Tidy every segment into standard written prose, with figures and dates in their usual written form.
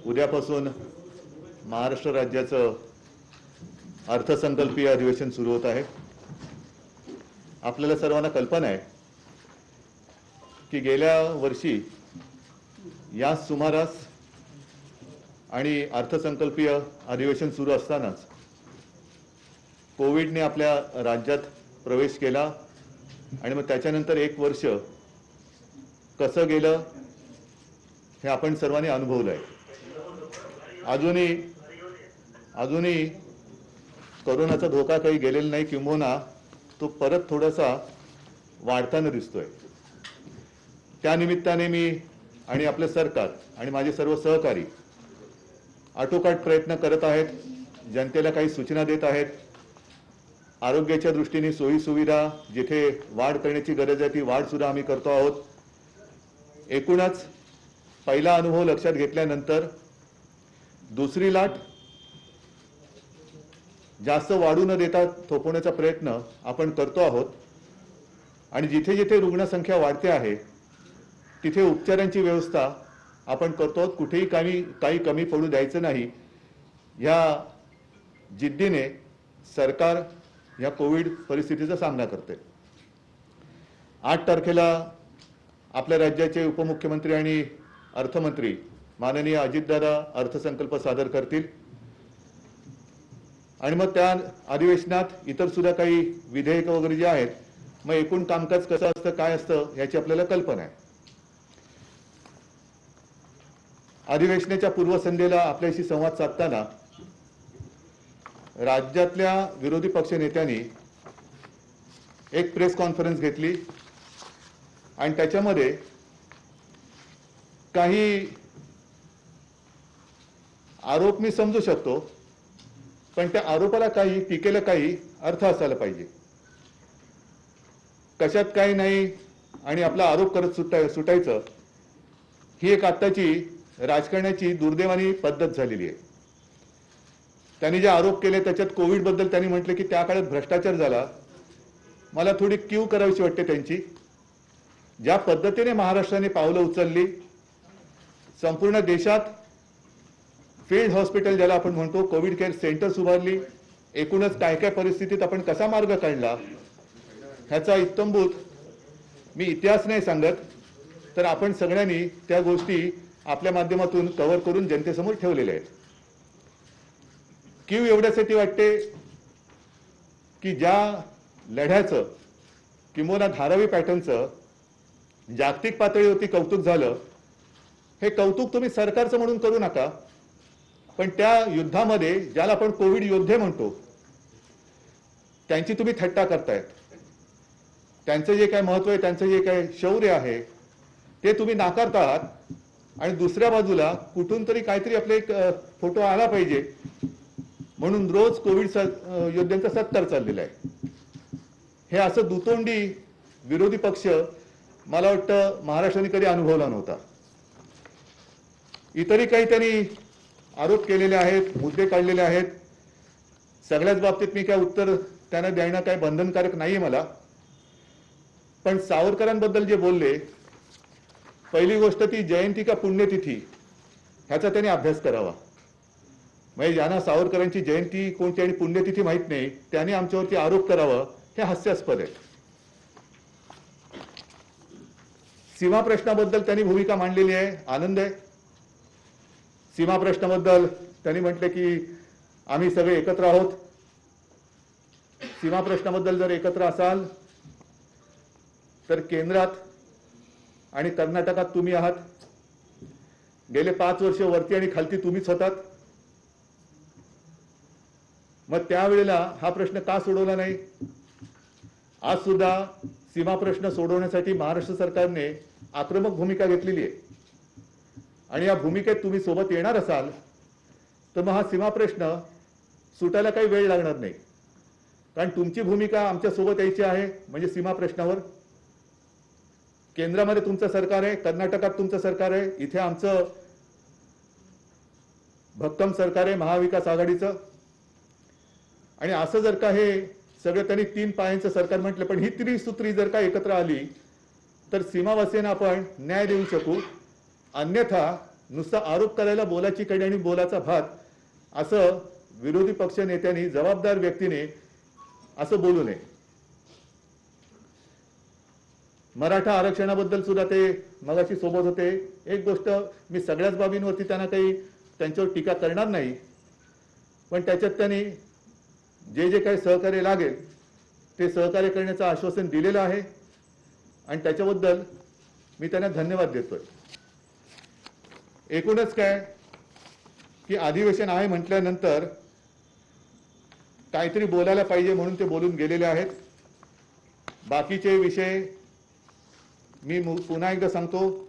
उद्यापासून महाराष्ट्र राज्याचं अर्थसंकल्पीय अधिवेशन सुरू होत आहे। आपल्याला सर्वांना कल्पना आहे की गेल्या वर्षी या सुमारास आणि अर्थसंकल्पीय अधिवेशन सुरू असतानाच कोविडने आपल्या राज्यात प्रवेश केला आणि मग त्याच्यानंतर एक वर्ष कसं गेलं हे आपण सर्वांनी अनुभवलं आहे। अजूनही कोरोनाचा धोका काही गेलेला नाही, किंबहुना तो परत थोडासा वाढताना दिसतोय। त्या निमित्ताने मी आणि आपले सरकार आणि माझे सर्व सहकारी आटोकाट प्रयत्न करत आहेत, जनतेला काही सूचना देत आहेत। आरोग्याच्या दृष्टीने सोयी सुविधा जिथे वाढ करण्याची गरज आहे ती वाढ सुद्धा आम्ही करतो आहोत। एकूणच पहिला अनुभव लक्षात घेतल्यानंतर दुसरी लाट जास्त वाढू न देता थोपवण्याचा प्रयत्न आपण करतो आहोत आणि जिथे जिथे रुग्णसंख्या वाढते आहे तिथे उपचारांची व्यवस्था आपण करतो आहोत। कुठेही काही कमी पडू द्यायचं नाही, या जिद्दीने सरकार या कोविड परिस्थितीचा सामना करते। 8 तारखेला आपल्या राज्याचे उपमुख्यमंत्री आणि अर्थमंत्री माननीय अजितदादा अर्थसंकल्प सादर करतील आणि मग त्या अधिवेशनात इतर सुद्धा काही विधेयक वगैरे जे आहेत, मग एकूण कामकाज कसं असतं काय असतं याची आपल्याला कल्पना आहे। अधिवेशनाच्या पूर्वसंध्येला आपल्याशी संवाद साधताना राज्यातल्या विरोधी पक्ष नेत्यांनी एक प्रेस कॉन्फरन्स घेतली आणि त्याच्यामध्ये काही आरोप मी समजू शकतो, पण त्या आरोपाला काही टीकेला काही अर्थ असायला पाहिजे। कशात काही नाही आणि आपला आरोप करत सुटायचं ही एक आत्ताची राजकारणाची दुर्दैवानी पद्धत झालेली आहे। त्यांनी जे आरोप केले त्याच्यात कोविड बद्दल त्यांनी म्हटले की त्या काळात भ्रष्टाचार झाला। मला थोडी कीव करावीशी वाटते त्यांची। ज्या पद्धतीने महाराष्ट्राने पावलं उचलली, संपूर्ण देशात फील्ड हॉस्पिटल ज्याला आपण म्हणतो कोविड केअर सेंटर्स उभारली, एकूणच काय काय परिस्थितीत आपण कसा मार्ग काढला ह्याचा इत्तंभूत मी इतिहास नाही सांगत, तर आपण सगळ्यांनी त्या गोष्टी आपल्या माध्यमातून कव्हर करून जनतेसमोर ठेवलेल्या आहेत। कीव एवढ्यासाठी वाटते की ज्या लढ्याचं किंबहुना धारावी पॅटर्नचं जागतिक पातळीवरती कौतुक झालं, हे कौतुक तुम्ही सरकारचं म्हणून करू नका, पण त्या युद्धामध्ये ज्याला आपण कोविड योद्धे म्हणतो त्यांची तुम्ही थट्टा करतायत। त्यांचं जे काय महत्व आहे, त्यांचं जे काय शौर्य आहे ते तुम्ही नाकारता आहात आणि दुसऱ्या बाजूला कुठून तरी काहीतरी आपले एक फोटो आला पाहिजे म्हणून रोज कोविड योद्ध्यांचा सत्कार चाललेला आहे। हे असं दुतोंडी विरोधी पक्ष मला वाटतं महाराष्ट्राने कधी अनुभवला नव्हता। इतरही काही त्यांनी आरोप केलेले आहेत, मुद्दे काढलेले आहेत। सगळ्याच बाबतीत मी काय उत्तर त्यांना देणं काय बंधनकारक नाहीये मला, पण सावरकरांबद्दल जे बोलले, पहिली गोष्ट ती जयंती का पुण्यतिथी ह्याचा त्यांनी अभ्यास करावा। म्हणजे ज्यांना सावरकरांची जयंती कोणती आणि पुण्यतिथी माहित नाही त्यांनी आमच्यावरती आरोप करावा हे हास्यास्पद आहे। सीमा प्रश्नाबद्दल त्यांनी भूमिका मांडलेली आहे, आनंद आहे। सीमा प्रश्नाबद्दल त्यांनी म्हटले की आम्ही सगळे एकत्र आहोत। सीमा प्रश्नाबद्दल जर एकत्र असाल तर केंद्रात आणि कर्नाटकात तुम्ही आहात। गेले 5 वर्ष वरती आणि खालती तुम्हीच होतात। मग त्यावेळेला हा प्रश्न का सोडवला नाही? आज सुद्धा सीमा प्रश्न सोडवण्यासाठी महाराष्ट्र सरकारने आक्रमक भूमिका घेतलेली आहे आणि या भूमिकेत तुम्ही सोबत येणार असाल तर मग हा सीमा प्रश्न सुटायला काही वेळ लागणार नाही, कारण तुमची भूमिका आमच्या सोबत यायची आहे। म्हणजे सीमा प्रश्नावर केंद्रामध्ये तुमचं सरकार आहे, कर्नाटकात तुमचं सरकार आहे, इथे आमचं भक्कम सरकार आहे महाविकास आघाडीचं। आणि असं जर का हे सगळं त्यांनी 3 पायांचं सरकार म्हटलं, पण ही त्रिसूत्री जर का एकत्र आली तर सीमावासियांना आपण न्याय देऊ शकू, अन्यथा नुसता आरोप करायला बोलाची कडी आणि बोलाचा भात असं विरोधी पक्ष नेत्यांनी, जबाबदार व्यक्तीने असं बोलू नये. मराठा आरक्षणाबद्दल सुद्धा ते मगाशी सोबत होते. एक गोष्ट, मी सगळ्याच बाबींवरती त्यांना काही त्यांच्यावर टीका करणार नाही, पण त्याच्यात त्यांनी जे काही सहकार्य लागेल ते सहकार्य करण्याचं आश्वासन दिलेलं आहे आणि त्याच्याबद्दल मी त्यांना धन्यवाद देतोय. एकूणच काय की अधिवेशन आहे म्हटल्यानंतर काहीतरी बोलायला पाहिजे म्हणून ते बोलून गेलेले आहेत. बाकीचे विषय मी पुन्हा एकदा सांगतो,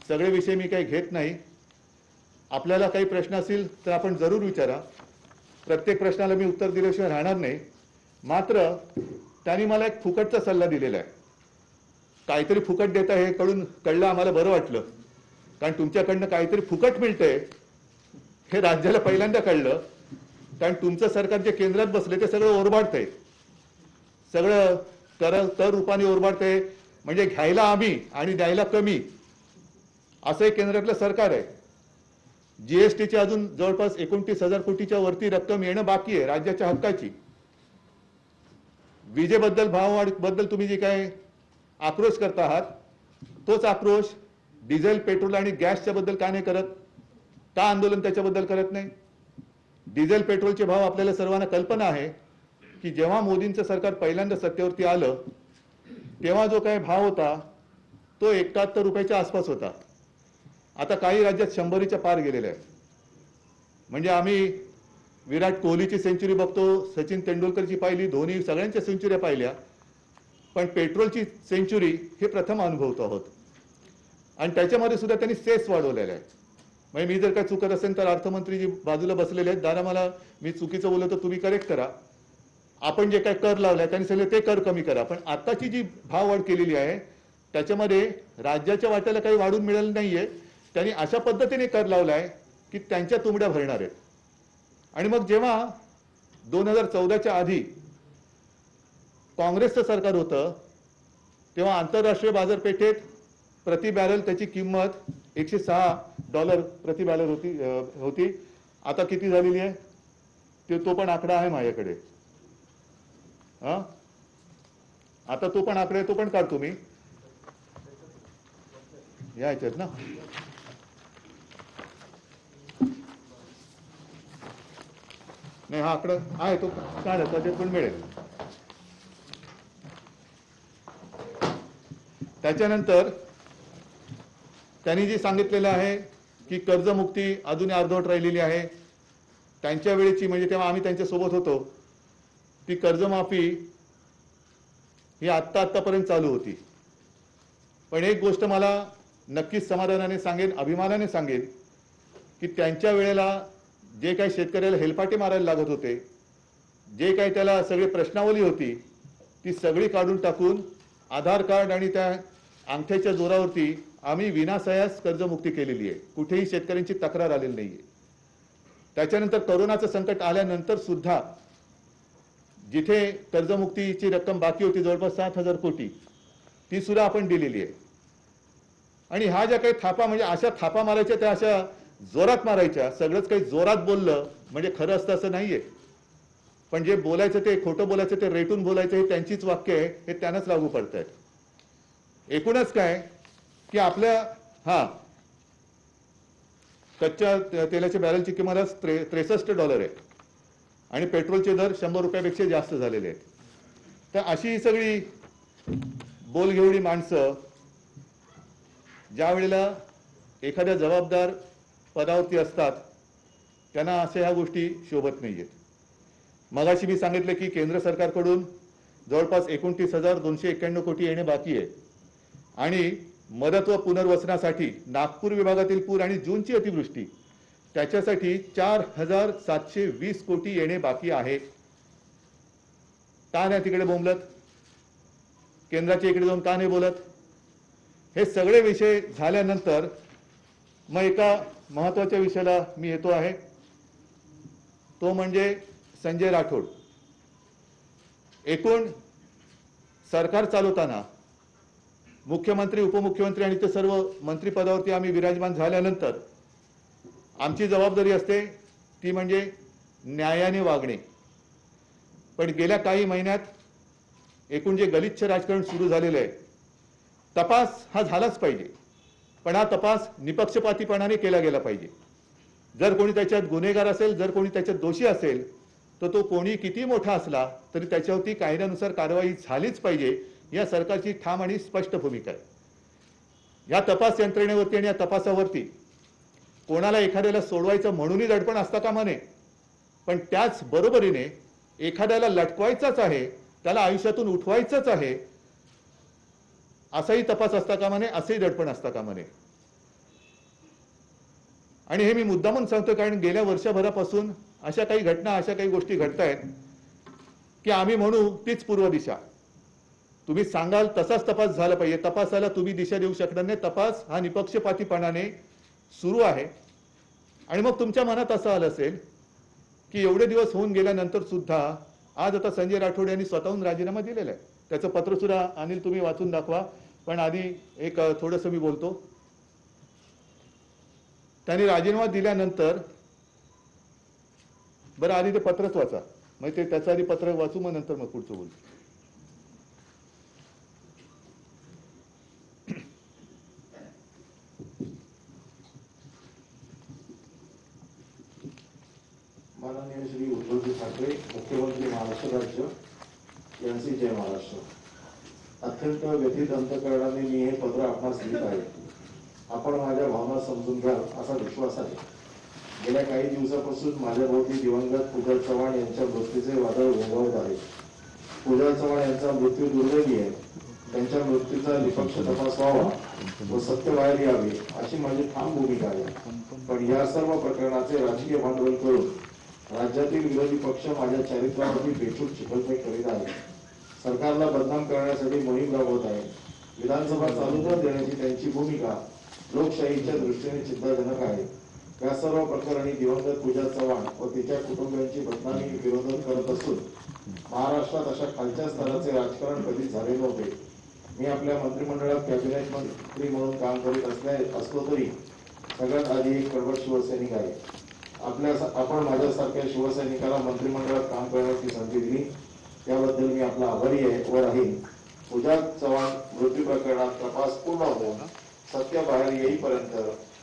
सगळे विषय मी काही घेत नाही. आपल्याला काही प्रश्न असतील तर आपण जरूर विचारा. प्रत्येक प्रश्नाला मी उत्तर दिल्याशिवाय राहणार नाही. मात्र त्यांनी मला एक फुकटचा सल्ला दिलेला आहे. काहीतरी फुकट देता हे कळलं आम्हाला बरं वाटलं, कारण तुमच्याकडनं काहीतरी फुकट मिळतंय हे राज्याला पहिल्यांदा कळलं. कारण तुमचं सरकार जे केंद्रात बसले ते सगळं ओरबाडतंय, सगळं कर रूपाने ओरबाडतंय. म्हणजे घ्यायला आम्ही आणि द्यायला कमी असं एक केंद्रातलं सरकार आहे. जीएसटीची अजून जवळपास 29,000 कोटीच्या वरती रक्कम येणं बाकी आहे राज्याच्या हक्काची. विजेबद्दल, भाववाढीबद्दल तुम्ही जे काय आक्रोश करता आहात, तोच आक्रोश डिझेल, पेट्रोल आणि गॅसच्या बद्दल का नाही करत? का आंदोलन त्याच्याबद्दल करत नाही? डिझेल पेट्रोलचे भाव आपल्याला सर्वांना कल्पना आहे की जेव्हा मोदींचं सरकार पहिल्यांदा सत्तेवरती आलं तेव्हा जो काही भाव होता तो 71 रुपयाच्या आसपास होता. आता काही राज्यात 100च्या पार गेलेला आहे. म्हणजे आम्ही विराट कोहलीची सेंचुरी बघतो, सचिन तेंडुलकरची पाहिली, धोनी, सगळ्यांच्या सेंचुऱ्या पाहिल्या, पण पेट्रोलची सेंचुरी हे प्रथम अनुभवतो आहोत. आणि त्याच्यामध्ये सुद्धा त्यांनी सेस वाढवलेला आहे. म्हणजे मी जर काय चुकत असेल तर अर्थमंत्री जी बाजूला बसलेले आहेत, दादा मला मी चुकीचं बोललो तर तुम्ही करेक्ट करा. आपण जे काय कर लावलाय त्यांनी सांगितलं ते कर कमी करा, पण आताची जी भाववाढ केलेली आहे त्याच्यामध्ये राज्याच्या वाट्याला काही वाढून मिळालं नाहीये. त्यांनी अशा पद्धतीने कर लावलाय की त्यांच्या तुंबड्या भरणार आहेत. आणि मग जेव्हा 2014च्या आधी काँग्रेसचं सरकार होतं तेव्हा आंतरराष्ट्रीय बाजारपेठेत प्रति बॅरल त्याची किंमत $106 प्रति बॅरल होती. आता किती झालेली आहे तो पण आकडा आहे माझ्याकडे. आता तो पण आकडा आहे, तो पण काढतो मी या ह्याच्यात ना. नाही, हा आकडा आहे तो काढा, त्याच्यात पण मिळेल. त्याच्यानंतर त्यांनी जे सांगितलेलं आहे की कर्जमुक्ती अजूनही अर्धवट राहिलेली आहे. त्यांच्या वेळेची म्हणजे तेव्हा आम्ही त्यांच्या सोबत होतो ती कर्जमाफी ही आत्तापर्यंत चालू होती. पण एक गोष्ट मला नक्कीच समाधानाने सांगेन, अभिमानाने सांगेन की त्यांच्या वेळेला जे काही शेतकऱ्याला हेलपाटे मारायला लागत होते, जे काही त्याला सगळी प्रश्नावली होती ती सगळी काढून टाकून आधार कार्ड आणि त्या अंगठ्याच्या जोरावरती आम्ही विनासायास कर्जमुक्ती केलेली आहे. कुठेही शेतकऱ्यांची तक्रार आलेली नाहीये. त्याच्यानंतर कोरोनाचं संकट आल्यानंतर सुद्धा जिथे कर्जमुक्तीची रक्कम बाकी होती जवळपास 7,000 कोटी ती सुद्धा आपण दिलेली आहे. आणि ह्या ज्या काही थापा म्हणजे अशा थापा मारायच्या त्या अशा जोरात मारायच्या. सगळंच काही जोरात बोललं म्हणजे खरं असतं असं नाहीये. पण जे बोलायचं ते खोटं बोलायचं ते रेटून बोलायचं हे त्यांचीच वाक्य आहे, हे त्यांनाच लागू पडत आहेत. एकूणच काय की आपल्या कच्च्या तेलाच्या बॅरलची किंमत $63 आहे आणि पेट्रोलचे दर 100 रुपयापेक्षा जास्त झालेले आहेत. तर अशी ही सगळी बोलघेवडी माणसं ज्या वेळेला एखाद्या जबाबदार पदावरती असतात त्यांना अशा ह्या गोष्टी शोभत नाहीयेत. मगाशी मी सांगितलं की केंद्र सरकारकडून जवळपास 29,291 कोटी येणे बाकी आहे आणि मदत व पुनर्वसनासाठी नागपूर विभागातील पूर आणि जूनची अतिवृष्टी त्याच्यासाठी 4,720 कोटी येणे बाकी आहे. का नाही तिकडे बोंबलत? केंद्राच्या इकडे जाऊन का नाही बोलत? हे सगळे विषय झाल्यानंतर मग एका महत्वाच्या विषयाला मी येतो आहे, तो म्हणजे संजय राठोड. एकूण सरकार चालवताना मुख्यमंत्री उपमुख्यमंत्री आणि ते सर्व मंत्रिपदावरती आम्ही विराजमान झाल्यानंतर आमची जबाबदारी असते ती म्हणजे न्यायाने वागणे। पण गेल्या काही महिन्यात एकूण जे गलिच्छ राजकारण सुरू झालेलं आहे, तपास हा झालाच पाहिजे, पण हा तपास निपक्षपातीपणाने केला गेला पाहिजे। जर कोणी त्याच्यात गुन्हेगार असेल, जर कोणी त्याच्यात दोषी असेल, तर तो कोणी किती मोठा असला तरी त्याच्यावरती कायद्यानुसार कारवाई झालीच पाहिजे, या सरकारची ठाम आणि स्पष्ट भूमिका आहे। या तपास यंत्रणेवरती आणि या तपासावरती कोणाला एखाद्याला सोडवायचं म्हणूनही दडपण असता कामा नये, पण त्याच बरोबरीने एखाद्याला लटकवायचंच आहे, त्याला आयुष्यातून उठवायचंच आहे, असाही तपास असता कामा नये, असेही दडपण असता कामा नये। आणि हे मी मुद्दामून सांगतो कारण गेल्या वर्षभरापासून अशा काही घटना, अशा काही गोष्टी घडतायत की आम्ही म्हणू तीच पूर्व दिशा। तुम्ही सांगाल तसाच तपास झाला पाहिजे, तपासाला तुम्ही दिशा देऊ शकणार नाही। तपास हा निपक्षपातीपणाने सुरू आहे। आणि मग तुमच्या मनात असं आलं असेल की एवढे दिवस होऊन गेल्यानंतर सुद्धा आज आता संजय राठोड यांनी स्वतःहून राजीनामा दिलेला आहे। त्याचं पत्र सुद्धा अनिल तुम्ही वाचून दाखवा, पण आधी एक थोडंसं मी बोलतो। त्यांनी राजीनामा दिल्यानंतर, बरं आधी ते पत्रच वाचा, म्हणजे ते त्याचं आधी पत्र वाचू, मग नंतर मग पुढचं बोलू। माननीय श्री उद्धवजी ठाकरे, मुख्यमंत्री महाराष्ट्र राज्य यांचे जय महाराष्ट्र। अत्यंत व्यथित अंतःकरणाने मी हे पत्र आपणास लिहित आहे। आपण माझ्या भावना समजून घ्याल असा विश्वास आहे। गेल्या काही दिवसापासून माझ्या भोवती दिवंगत पूजा चव्हाण यांच्या मृत्यूचे वादळ घोंघावत आहे। पूजा चव्हाण यांचा मृत्यू दुर्दैवी आहे। त्यांच्या मृत्यूचा निष्पक्ष तपास व्हावा व सत्य बाहेर यावे अशी माझी ठाम भूमिका आहे। पण या सर्व प्रकरणाचे राजकीय भांडवल करून राज्यातील विरोधी पक्ष माझ्या चारित्र्यावरती बेछूट चिखलफेक करीत आहे। सरकारला बदनाम करण्यासाठी मोहीम राबवत आहे। विधानसभा चालू न देण्याची त्यांची भूमिका लोकशाहीच्या दृष्टीने चिंताजनक आहे। या सर्व प्रकरणी दिवंगत पूजा चव्हाण व तिच्या कुटुंबियांची बदनामी विरोधन करत असून महाराष्ट्रात अशा खालच्या स्तराचे राजकारण कधीच झाले नव्हते। मी आपल्या मंत्रिमंडळात कॅबिनेट मंत्री म्हणून काम करीत असलो तरी सगळ्यात आधी एक कडवट शिवसैनिक आहे। आपण माझ्यासारख्या शिवसैनिकाला मंत्रिमंडळात काम करण्याची संधी दिली, त्याबद्दल मी आपला आभारी आहे व राहील। पूजा चव्हाण मृत्यू प्रकरणात तपास पूर्ण होऊन सत्य बाहेर येईपर्यंत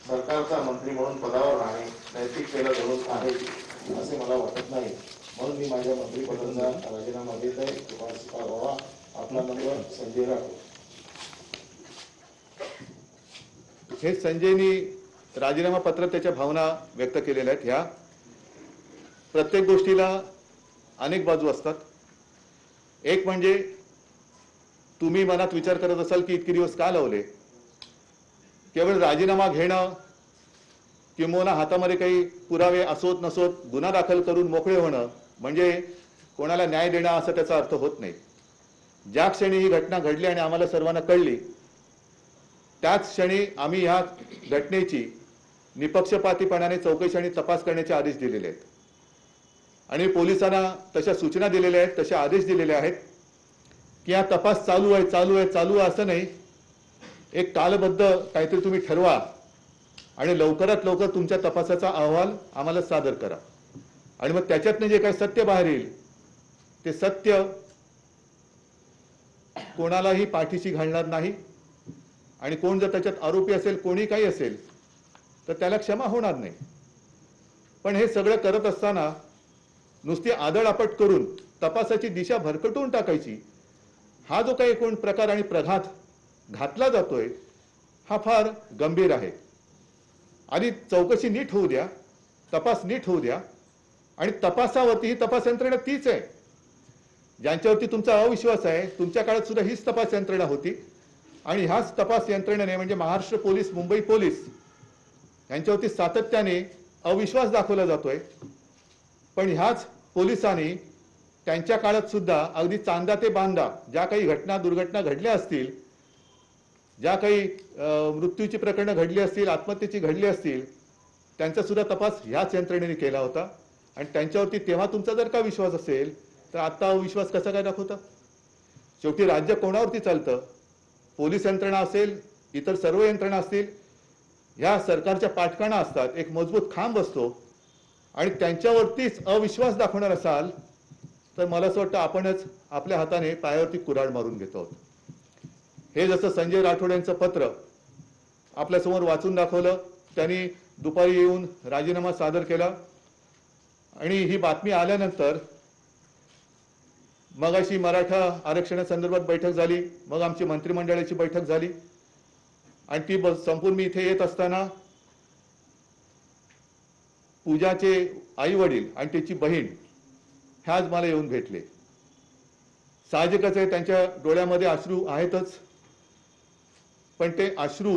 सरकारचा मंत्री म्हणून पदावर राहणे नैतिकतेला धरून आहे असे मला वाटत नाही, म्हणून मी माझ्या मंत्रिपदाचा राजीनामा देत आहे। कृपा स्वीकारावा। आपला नंबर संजय राठोड। हे संजयनी राजीनामा पत्रात त्याच्या भावना व्यक्त केलेल्या आहेत। ह्या प्रत्येक गोष्टीला अनेक बाजू असतात। एक म्हणजे तुम्ही मनात विचार करत असाल की इतके दिवस का लावले, केवळ राजीनामा घेणं किंवा हातामध्ये काही पुरावे असोत नसोत गुन्हा दाखल करून मोकळे होणं म्हणजे कोणाला न्याय देणं असा त्याचा अर्थ होत नाही। ज्या क्षणी ही घटना घडली आणि आम्हाला सर्वांना कळली त्याच क्षणी आम्ही ह्या घटनेची निपक्षपातीपणाने चौकशी आणि तपास करण्याचे आदेश दिलेले आहेत आणि पोलिसांना तशा सूचना दिलेल्या आहेत, तसे आदेश दिलेले आहेत की हा तपास चालू आहे असं नाही, एक कालबद्ध काहीतरी तुम्ही ठरवा आणि लवकरात लवकर तुमच्या तपासाचा अहवाल आम्हाला सादर करा आणि मग त्याच्यातनं जे काही सत्य बाहेर येईल ते सत्य कोणालाही पाठीशी घालणार नाही आणि कोण जर त्याच्यात आरोपी असेल, कोणी काही असेल तर त्याला क्षमा होणार नाही। पण हे सगळं करत असताना नुसती आदळआपट करून तपासाची दिशा भरकटवून टाकायची, हा जो काही एकूण प्रकार आणि प्रघात घातला जातोय हा फार गंभीर आहे। आधी चौकशी नीट होऊ द्या, तपास नीट होऊ द्या आणि तपासावरती ही तपास यंत्रणा तीच आहे ज्यांच्यावरती तुमचा अविश्वास आहे। तुमच्या काळात सुद्धा हीच तपास यंत्रणा होती आणि ह्याच तपास यंत्रणेने म्हणजे महाराष्ट्र पोलीस, मुंबई पोलीस यांच्यावरती सातत्याने अविश्वास दाखवला जातोय। पण ह्याच पोलिसांनी त्यांच्या काळात सुद्धा अगदी चांदा ते बांदा ज्या काही घटना दुर्घटना घडल्या असतील, ज्या काही मृत्यूची प्रकरणं घडली असतील, आत्महत्येची घडली असतील, त्यांचा सुद्धा तपास ह्याच यंत्रणेने केला होता आणि त्यांच्यावरती तेव्हा तुमचा जर का विश्वास असेल तर आता अविश्वास कसा काय दाखवता? शेवटी राज्य कोणावरती चालतं? पोलीस यंत्रणा असेल, इतर सर्व यंत्रणा असतील, ह्या सरकारच्या पाठकाणा असतात, एक मजबूत खांब असतो आणि त्यांच्यावरतीच अविश्वास दाखवणार असाल तर मला असं वाटतं आपणच आपल्या हाताने पायावरती कुऱ्हाड मारून घेतो आहोत. हे जसं संजय राठोड यांचं पत्र आपल्यासमोर वाचून दाखवलं, त्यांनी दुपारी येऊन राजीनामा सादर केला आणि ही बातमी आल्यानंतर मग अशी मराठा आरक्षणासंदर्भात बैठक झाली, मग आमची मंत्रिमंडळाची बैठक झाली आणि ती संपून मी इथे येत असताना पूजाचे आई वडील आणि त्याची बहीण ह्या आज मला येऊन भेटले. साहजिकच आहे, त्यांच्या डोळ्यामध्ये अश्रू आहेतच, पण ते अश्रू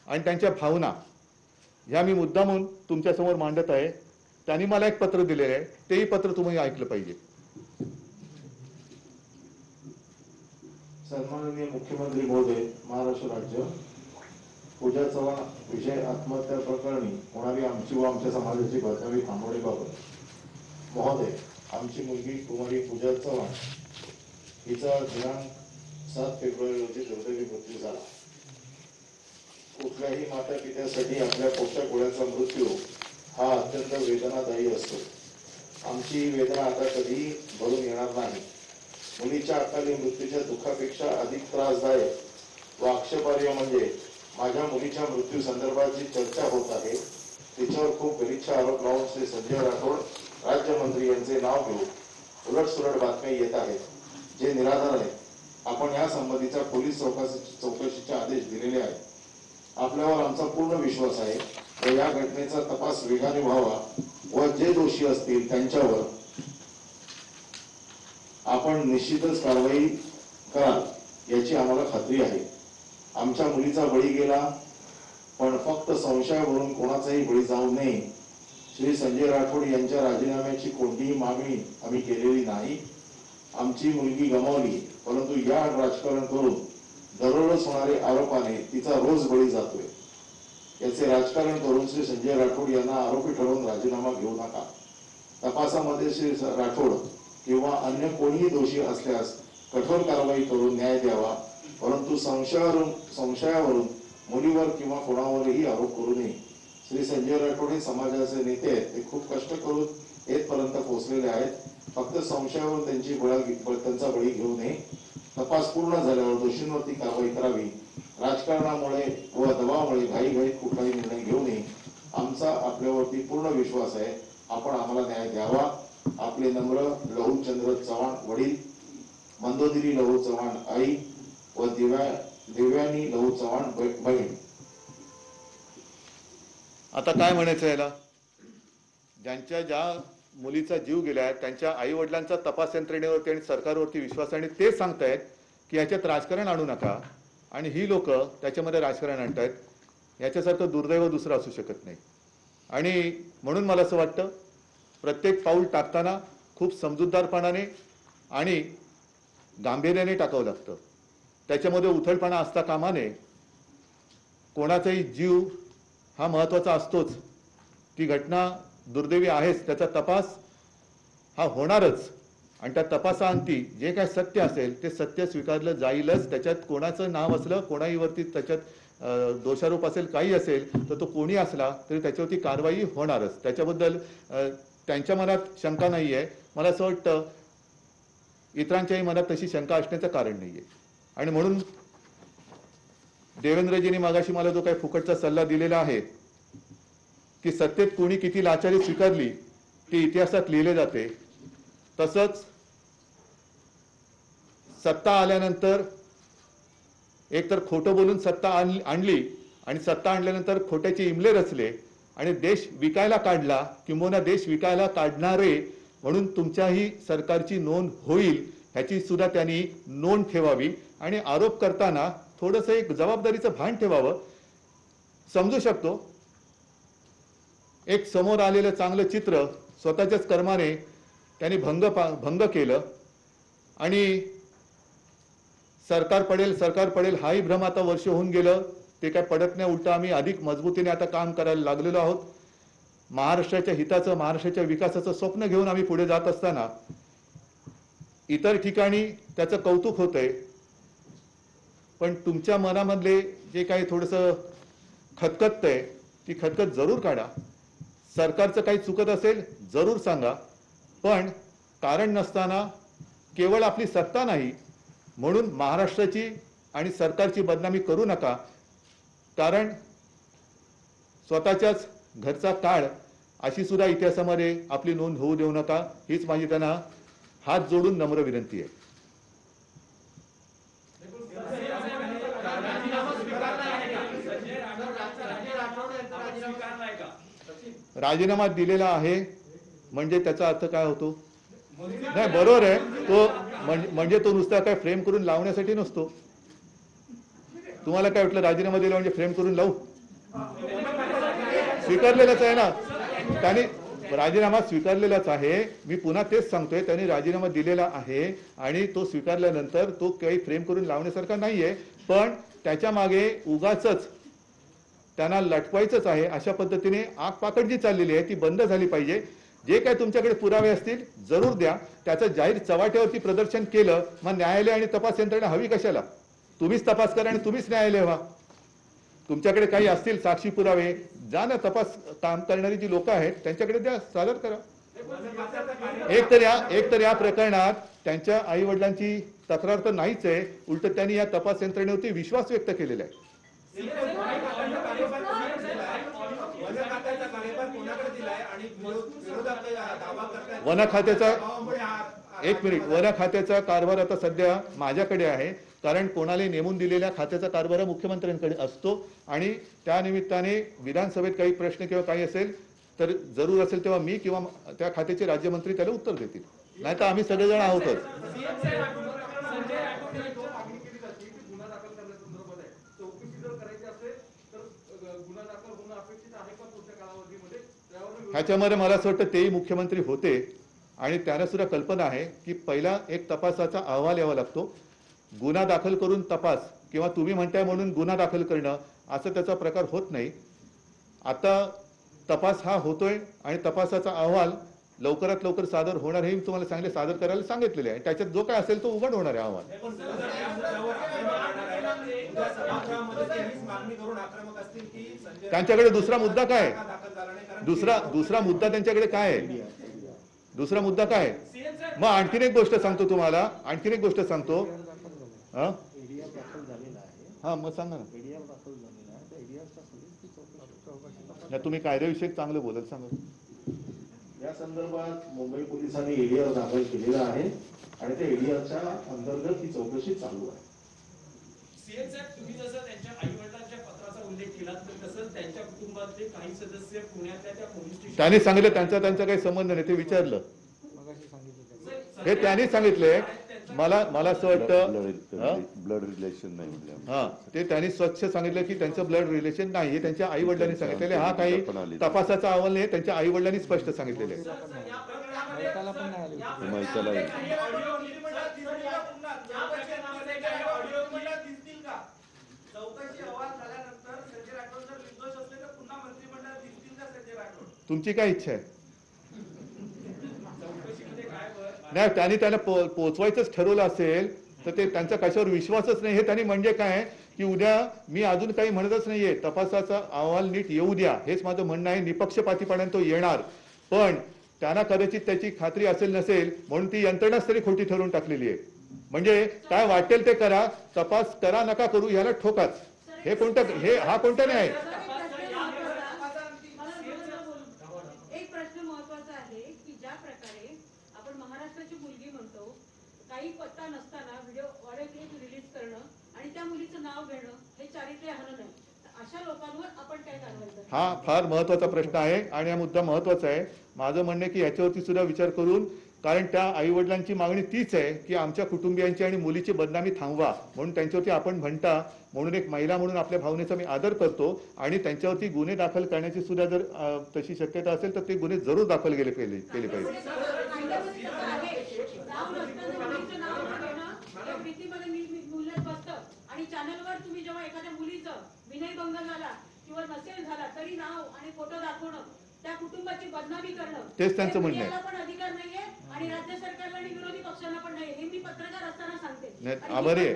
आणि त्यांच्या भावना ह्या मी मुद्दामून तुमच्यासमोर मांडत आहे. त्यांनी मला एक पत्र दिलेलं आहे, तेही पत्र तुम्ही ऐकलं पाहिजे. सन्माननीय मुख्यमंत्री महोदय, महाराष्ट्र राज्य, पूजा चव्हाण विजय आत्महत्या प्रकरणी होणारी आमची व आमच्या समाजाची बदनामी थांबवण्याबाबत महोदय, आमची मुलगी कुमारी पूजा चव्हाण हिचा दिनांक 7 फेब्रुवारी रोजी दुर्दैवी मृत्यू झाला. कुठल्याही माता पित्यासाठी आपल्या पोटच्या गोळ्याचा मृत्यू हा अत्यंत वेदनादायी असतो. आमची ही वेदना आता कधी भरून येणार नाही. मुलीच्या अकाली मृत्यूच्या दुःखापेक्षा अधिक त्रासदायक व आक्षेपार्ह म्हणजे माझ्या मुलीच्या मृत्यू संदर्भात जी चर्चा होत आहे तिच्यावर खूप गलिच्छ आरोप लावून श्री संजय राठोड राज्यमंत्री यांचे नाव घेऊन उलटसुलट बातम्या येत आहेत, जे निराधार आहेत. आपण या संबंधीचा पोलीस चौकशीचे आदेश दिलेले आहेत. आपल्यावर आमचा पूर्ण विश्वास आहे व या घटनेचा तपास वेगाने व्हावा व जे दोषी असतील त्यांच्यावर आपण निश्चितच कारवाई कराल याची आम्हाला खात्री आहे. आमच्या मुलीचा बळी गेला, पण फक्त संशयावरून कोणाचाही बळी जाऊ नये. श्री संजय राठोड यांच्या राजीनाम्याची कोणतीही मागणी आम्ही केलेली नाही. आमची मुलगी गमावली, परंतु या राजकारण करून दररोज होणारे आरोपाने तिचा रोज बळी जातोय. याचे राजकारण करून श्री संजय राठोड यांना आरोपी ठरवून राजीनामा घेऊ नका. तपासामध्ये श्री राठोड किंवा अन्य कोणीही दोषी असल्यास कठोर कारवाई करून न्याय द्यावा, परंतु संशयावरून मुलीवर किंवा कोणावरही आरोप करू नये. श्री संजय राठोड हे समाजाचे नेते आहेत. ते खूप कष्ट करून येथपर्यंत पोहोचलेले आहेत. फक्त संशयावरून त्यांचा बळी घेऊ नये. तपास पूर्ण झाल्यावर दोषींवरती कारवाई करावी. राजकारणामुळे व दबावामुळे घाईघाईत कुठलाही निर्णय घेऊ नये. आमचा आपल्यावरती पूर्ण विश्वास आहे. आपण आम्हाला न्याय द्यावा. आपले नम्र लहूचंद्र चव्हाण वडील, मंदोदरी लहू चव्हाण आई व दिव्यानी लहू चव्हाण बहीण. आता काय म्हणायचं याला, ज्यांच्या ज्या मुलीचा जीव गेलाय त्यांच्या आई वडिलांचा तपास यंत्रणेवरती आणि सरकारवरती विश्वास, आणि ते सांगतायत की याच्यात राजकारण आणू नका, आणि ही लोक त्याच्यामध्ये राजकारण आणतायत. याच्यासारखं दुर्दैव दुसरं असू शकत नाही. आणि म्हणून मला असं वाटतं प्रत्येक पाऊल टाकताना खूप समजूतदारपणाने आणि गांभीर्याने टाकावं लागतं. त्याच्यामध्ये उथळपणा असता कामा नये. कोणाचाही जीव हा महत्त्वाचा असतोच. ती घटना दुर्दैवी आहेच, त्याचा तपास हा होणारच, आणि त्या तपासाअंती जे काय सत्य असेल ते सत्य स्वीकारलं जाईलच. त्याच्यात कोणाचं नाव असलं, कोणाहीवरती त्याच्यात दोषारोप असेल, काही असेल, तर तो कोणी असला तरी त्याच्यावरती कारवाई होणारच. त्याच्याबद्दल त्यांच्या मनात शंका नाही आहे. मला असं वाटतं इतरांच्याही मनात तशी शंका असण्याचं कारण नाही आहे. आणि म्हणून देवेंद्रजींनी मागाशी मला जो काही फुकटचा सल्ला दिलेला आहे की सत्तेत कोणी किती लाचारी स्वीकारली ती इतिहासात लिहिले जाते, तसंच सत्ता आल्यानंतर एकतर खोटं बोलून सत्ता आणली आणि सत्ता आणल्यानंतर खोट्याचे इमले रचले आणि देश विकायला काढला, किंबहुना देश विकायला काढणारे म्हणून तुमच्याही सरकारची नोंद होईल ह्याची सुद्धा त्यांनी नोंद ठेवावी. आणि आरोप करताना थोडंसं एक जबाबदारीचं भान ठेवावं. समजू शकतो एक समोर आलेलं चांगलं चित्र स्वतःच्याच कर्माने त्यांनी भंग केलं आणि सरकार पडेल हाही भ्रम आता वर्ष होऊन गेलं. ते काय पडत नाही, उलट आम्ही अधिक मजबूतीने आता काम करायला लागलेलो आहोत. महाराष्ट्राच्या हिताचं, महाराष्ट्राच्या विकासाचं स्वप्न घेऊन आम्ही पुढे जात असताना इतर ठिकाणी त्याचं कौतुक होतंय, पण तुमच्या मनामधले जे काही थोडंसं खतखततंय ती खतखत जरूर काढा. सरकारचं काही चुकत असेल जरूर सांगा, पण कारण नसताना केवळ आपली सत्ता नाही म्हणून महाराष्ट्राची आणि सरकारची बदनामी करू नका. कारण स्वतःच्याच घरचा काळ अशी सुद्धा इतिहासामध्ये आपली नोंद होऊ देऊ नका. हीच माझी त्यांना हात जोडून नम्र विनंती आहे. राजीनामा दिलेला आहे म्हणजे त्याचा अर्थ काय होतो? नाही, बरोबर आहे. तो म्हणजे तो नुसता काय फ्रेम करून लावण्यासाठी नसतो. तुम्हाला काय वाटलं राजीनामा दिला म्हणजे फ्रेम करून लावू? स्वीकारलेलाच आहे ना त्याने, राजीनामा स्वीकारलेलाच आहे. मी पुन्हा तेच सांगतोय, त्यांनी राजीनामा दिलेला आहे आणि तो स्वीकारल्यानंतर तो काही फ्रेम करून लावण्यासारखा नाहीये. पण त्याच्या मागे उगाचच त्यांना लटवायचंच आहे. अशा पद्धतीने आगपाखड जी चाललेली आहे ती बंद झाली पाहिजे. जे काय तुमच्याकडे पुरावे असतील जरूर द्या. त्याचं जाहीर चव्हाट्यावरती प्रदर्शन केलं मग न्यायालय आणि तपास यंत्रणा हवी कशाला? तुम्हीच तपास करा आणि तुम्हीच न्यायालय व्हा. तुमच्याकडे काही असतील साक्षी पुरावे, जा ना, तपास काम करणारी जी लोक आहेत त्यांच्याकडे द्या, सादर करा. एक तर या प्रकरणात त्यांच्या आई वडिलांची तक्रार तर नाहीच आहे, उलट त्यांनी या तपास यंत्रणेवरती विश्वास व्यक्त केलेला आहे. वन खात्याचा वन खात्याचा कारभार आता सध्या माझ्याकडे आहे. कारण कोणाला नेमून दिलेल्या खात्याचा कारभार मुख्यमंत्र्यांकडे असतो आणि त्या निमित्ताने विधानसभेत काही प्रश्न किंवा काही असेल तर जरूर असेल तेव्हा मी किंवा त्या खात्याचे राज्यमंत्री त्याला उत्तर देतील. नाही तर आम्ही सगळेजण आहोतच. ह्याच्यामध्ये मला असं वाटतं तेही मुख्यमंत्री होते आणि त्यांना सुद्धा कल्पना आहे की पहिला एक तपासाचा अहवाल यावा लागतो. गुन्हा दाखल करून तपास किंवा तुम्ही म्हणताय म्हणून गुन्हा दाखल करणं असं त्याचा प्रकार होत नाही. आता तपास हा होतोय आणि तपासाचा अहवाल लवकरात लवकर सादर होणार हे मी तुम्हाला सांगितले, सादर करायला सांगितलेले आहे. त्याच्यात जो काय असेल तो उघड होणार आहे अहवाल. त्यांच्याकडे दुसरा मुद्दा काय? दुसरा मुद्दा त्यांच्याकडे काय आहे? दुसरा मुद्दा काय? मग आणखीन एक गोष्ट सांगतो तुम्हाला, आणखीन एक गोष्ट सांगतो. हा मग सांगा ना, तुम्ही कायद्याविषयी चांगलं बोलत सांगा. या संदर्भात मुंबई पोलिसांनी एडीआर दाखल केलेला आहे आणि त्या एडीआरच्या अंतर्गत ही चौकशी चालू आहे. सीएम साहेब, तुम्ही जसं त्यांच्या आई-वडिलांच्या पत्राचा उल्लेख केला तर तसंच त्यांच्या कुटुंबातले काही सदस्य पुण्यातल्या त्या पोलीस स्टेशन त्यांनी सांगितलं त्यांचा काही संबंध नाही, ते विचारलं. हे त्यांनी सांगितले. मला असं वाटतं ब्लड रिलेशन नाही म्हणजे हा, ते त्यांनी स्वच्छ सांगितलं की त्यांचं ब्लड रिलेशन नाही, हे त्यांच्या आई वडिलांनी सांगितलेले. हा काही तपासाचा अहवाल नाही, त्यांच्या आई वडिलांनी स्पष्ट सांगितलेले. तुमची काय इच्छा आहे? नाही, त्यांनी त्याला पोचवायचंच ठरवलं असेल तर ते त्यांचा कशावर विश्वासच नाही. हे त्यांनी म्हणजे काय की उद्या मी अजून काही म्हणतच नाहीये, तपासाचा अहवाल नीट येऊ द्या हेच माझं म्हणणं आहे. निपक्षपातीपणे तो येणार, पण त्यांना कदाचित त्याची खात्री असेल नसेल म्हणून ती यंत्रणाच तरी खोटी ठरवून टाकलेली आहे. म्हणजे काय वाटेल ते करा, तपास करा नका करू ह्याला ठोकाच. हे कोणतं हा कोणतं नाही आहे. काही पत्ता नसताना व्हिडिओ ऑडिओ क्लिप रिलीज करणं आणि त्या मुलीचं नाव घेणं हे चारित्र्य हनन आहे. अशा लोकांवर आपण काय कारवाई करायची? हा फार महत्वाचा प्रश्न आहे आणि हा मुद्दा महत्वाचा आहे. माझं म्हणणं की याच्यावरती सुद्धा विचार करून, कारण त्या आई वडिलांची मागणी तीच आहे की आमच्या कुटुंबियांची आणि मुलीची बदनामी थांबवा म्हणून त्यांच्यावरती आपण म्हणता म्हणून एक महिला म्हणून आपल्या भावनेचा मी आदर करतो आणि त्यांच्यावरती गुन्हे दाखल करण्याची सुद्धा जर तशी शक्यता असेल तर ते गुन्हे जरूर दाखल केले पाहिजे. आणि चॅनलवर तुम्ही जेव्हा एखाद्या मुलीचं विनयभंग झाला किंवा नसेल झाला तरी नाव आणि फोटो दाखवणं, त्या कुटुंबाची बदनामी करणं, तेच त्यांचं म्हणणं आहे. पण अधिकार नाहीये आणि राज्य सरकारला आणि विरोधी पक्षांना पण नाही. हे मी पत्रकार असताना सांगते. आभारी आहे.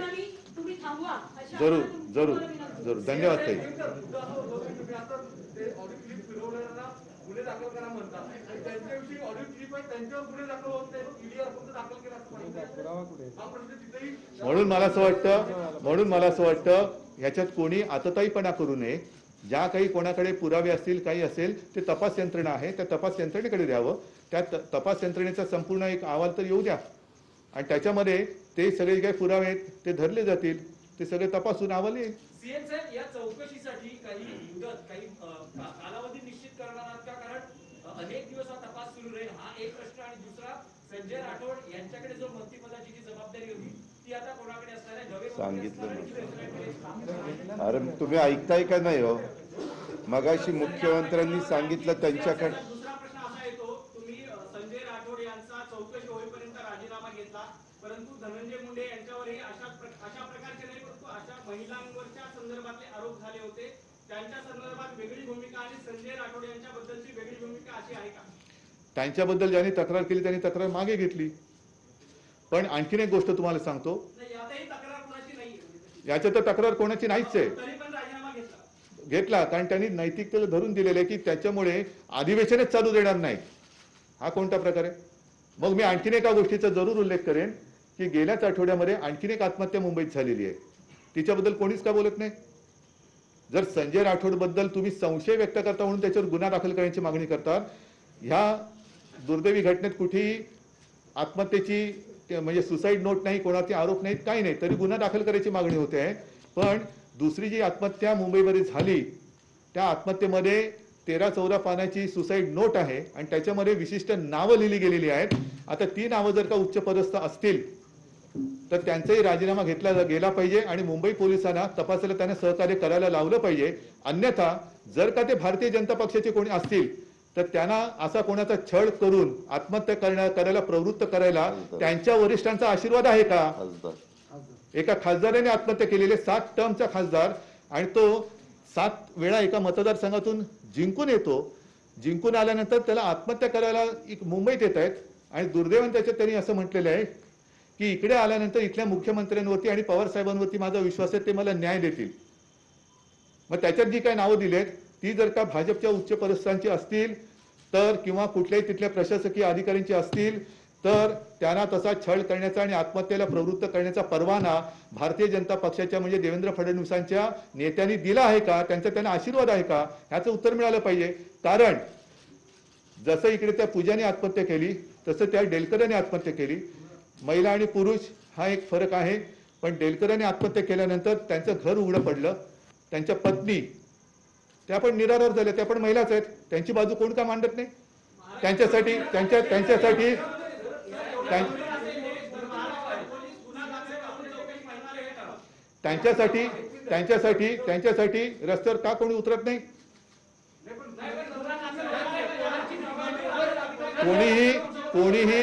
तुम्ही थांबवा अशी जरूर आम्हाला जरूर तुम्हाला विनंती. जरूर धन्यवाद ताई. नेमका मुद्दा हा होता की तुम्ही आता ते ऑडिओ क्लिप फिरवणाऱ्यांना गुन्हे दाखल करा म्हणता आणि त्यांच्याविषयी ऑडिओ क्लिप आहे त्यांच्यावर गुन्हे दाखल होत नाही ईडीआर फक्त दाखल केला असं पाहिजे. हा प्रश्न तिथेही म्हणून मला असं वाटतं ह्याच्यात कोणी आतताईपणा करू नये. ज्या काही कोणाकडे पुरावे असतील काही असेल ते तपास यंत्रणा आहे त्या तपास यंत्रणेकडे द्यावं. त्या तपास यंत्रणेचा संपूर्ण एक अहवाल तर येऊ द्या आणि त्याच्यामध्ये ते सगळे काही पुरावे आहेत ते धरले जातील. ते सगळे तपासून अहवाल येईल. सीएम साहेब या चौकशीसाठी काही मुदत काही कालावधी निश्चित करणार आहात का? कारण अनेक दिवस हा तपास सुरू राहील हा एक प्रश्न आणि दुसरा संजय राठोड यांच्याकडे जो मंत्रिपदाची जी जबाबदारी होती ती आता कोणाकडे असणार आहे? नवे मंत्री सांगितलं असणार आहे की दुसऱ्याकडे? अरे तुम्ही ऐकताय का नाही हो? मगाशी मुख्यमंत्र्यांनी सांगितलं त्यांच्याकडे. दुसरा प्रश्न असा येतो, तुम्ही संजय राठोड यांचा चौकशी होईपर्यंत राजीनामा घेतला, परंतु धनंजय मुंडे यांच्यावरही अशा प्रकारचे नाही परंतु अशा महिलांवरच्या संदर्भातले आरोप झाले होते. त्यांच्या संदर्भात वेगळी भूमिका आणि संजय राठोड यांच्याबद्दलची वेगळी भूमिका अशी आहे का? त्यांच्याबद्दल ज्यांनी तक्रार केली त्यांनी तक्रार मागे घेतली. पण आणखीन एक गोष्ट तुम्हाला सांगतो, नाही, यातही तक्रार कोणाची नाहीये, याच्यात तर तक्रार कोणाची नाहीच आहे. तरी पण राजीनामा घेतला. घेतला कारण त्यांनी नैतिकतेला धरून दिलेलं आहे की त्याच्यामुळे अधिवेशनच चालू देणार नाही. हा कोणता प्रकार आहे? मग मी आणखीन एका गोष्टीचा जरूर उल्लेख करेन की गेल्याच आठवड्यामध्ये आणखीन एक आत्महत्या मुंबईत झालेली आहे. तिच्याबद्दल कोणीच का बोलत नाही? जर संजय राठोड बद्दल तुम्ही संशय व्यक्त करता म्हणून त्याच्यावर गुन्हा दाखल करण्याची मागणी करतात, ह्या दुर्दैवी घटनेत कुठेही आत्महत्येची म्हणजे सुसाईड नोट नाही, कोणाचे आरोप नाहीत, काही नाही, तरी गुन्हा दाखल करायची मागणी होते आहे. पण दुसरी जी आत्महत्या मुंबईमध्ये झाली त्या आत्महत्येमध्ये 13-14 पानाची सुसाईड नोट आहे आणि त्याच्यामध्ये विशिष्ट नावं लिहिली गेलेली आहेत. आता ती नावं जर का उच्चपदस्थ असतील तर त्यांचाही राजीनामा घेतला गेला पाहिजे आणि मुंबई पोलिसांना तपासाला त्यांना सहकार्य करायला लावलं पाहिजे. अन्यथा जर का ते भारतीय जनता पक्षाचे कोणी असतील तर त्यांना असा कोणाचा छळ करून आत्महत्या करायला प्रवृत्त करायला त्यांच्या वरिष्ठांचा आशीर्वाद आहे का? एका खासदाराने आत्महत्या केलेले 7 टर्मचा खासदार आणि तो 7 वेळा एका मतदारसंघातून जिंकून येतो. जिंकून आल्यानंतर त्याला आत्महत्या करायला मुंबईत येत आहेत आणि दुर्दैवाने त्याच्यात त्यांनी असं म्हटलेलं आहे की इकडे आल्यानंतर इथल्या मुख्यमंत्र्यांवरती आणि पवार साहेबांवरती माझा विश्वास आहे, ते मला न्याय देतील. मग त्याच्यात जी काही नावं दिलेत ती जर का भाजपच्या उच्च पदस्थांची असतील तर किंवा कुठल्याही तिथल्या प्रशासकीय अधिकाऱ्यांची असतील तर त्यांना तसा छळ करण्याचा आणि आत्महत्येला प्रवृत्त करण्याचा परवाना भारतीय जनता पक्षाच्या म्हणजे देवेंद्र फडणवीसांच्या नेत्यांनी दिला आहे का? त्यांचा त्यांना आशीर्वाद आहे का? ह्याचं उत्तर मिळालं पाहिजे. कारण जसं इकडे त्या पूजाने आत्महत्या केली तसं त्या डेलकरांनी आत्महत्या केली. महिला आणि पुरुष हा एक फरक आहे. पण डेलकरांनी आत्महत्या केल्यानंतर त्यांचं घर उघडं पडलं. त्यांच्या पत्नी त्या पण निराधार झाल्या, त्या पण महिलाच आहेत. त्यांची बाजू कोण का मांडत नाही? त्यांच्यासाठी रस्त्यावर का कोणी उतरत नाही? कोणीही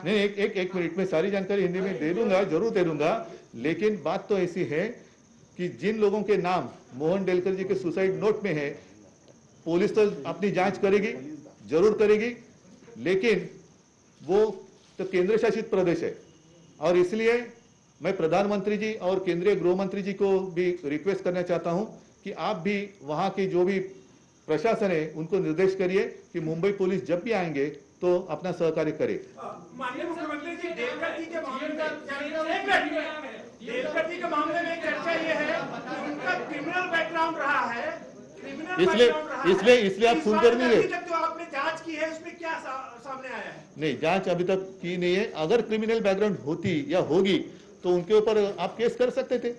नहीं, एक मिनट में सारी जानकारी हिंदी में दे दूंगा, जरूर दे दूंगा. लेकिन बात तो ऐसी है कि जिन लोगों के नाम मोहन डेलकर जी के सुसाइड नोट में है, पुलिस तो अपनी जांच करेगी, जरूर करेगी, लेकिन वो तो केंद्र शासित प्रदेश है और इसलिए मैं प्रधानमंत्री जी और केंद्रीय गृह मंत्री जी को भी रिक्वेस्ट करना चाहता हूं कि आप भी वहां की जो भी प्रशासन है उनको निर्देश करिए कि मुंबई पुलिस जब भी आएंगे तो अपना सहकार्य करे. माननीय मुख्यमंत्री जी, डेलकर जी के मामले में चर्चा ये है कि उनका क्रिमिनल बैकग्राउंड रहा है, इसलिए आप सुनकर नहीं रहे. जो आपने जांच की है उसमें क्या सामने आया है? नहीं, जांच अभी तक की नहीं है. अगर क्रिमिनल बैकग्राउंड होती या होगी तो उनके ऊपर आप केस कर सकते थे,